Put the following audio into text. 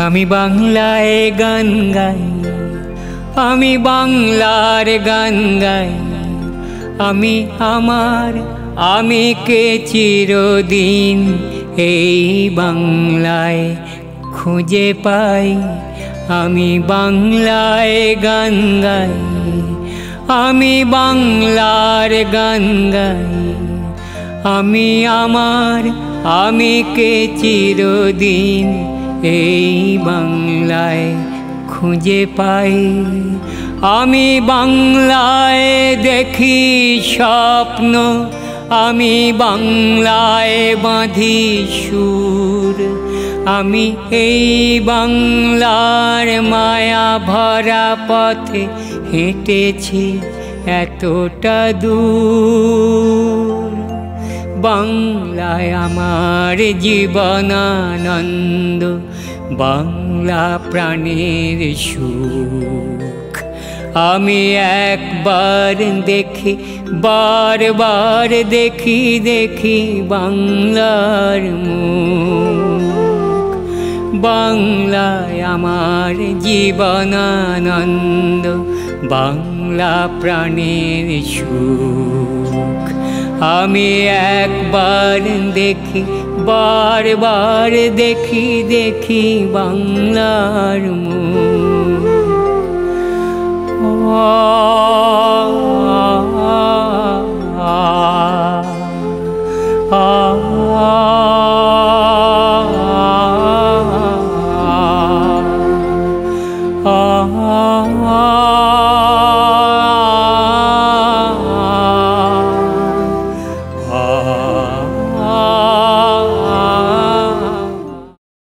আমি বাংলায় গান গাই, আমি বাংলার গান গাই, আমি আমার আমিকে চিরদিন এই বাংলায় খুঁজে পাই। আমি বাংলায় গান গাই, আমি বাংলার গান গাই, আমি আমার আমিকে চিরদিন এই বাংলায় খুঁজে পাই। আমি বাংলায় দেখি স্বপ্ন, আমি বাংলায় বাঁধি সুর, আমি এই বাংলার মায়া ভরা পথে হেঁটেছি এতটা দূর। বাংলায় আমার জীবনানন্দ, বাংলা প্রাণের সুখ। আমি একবার দেখি, বারবার দেখি, দেখি বাংলার মুখ। বাংলায় আমার জীবনানন্দ, বাংলা প্রাণের সুখ। আমি একবার দেখি, বারবার দেখি, দেখি বাংলার মুখ। আ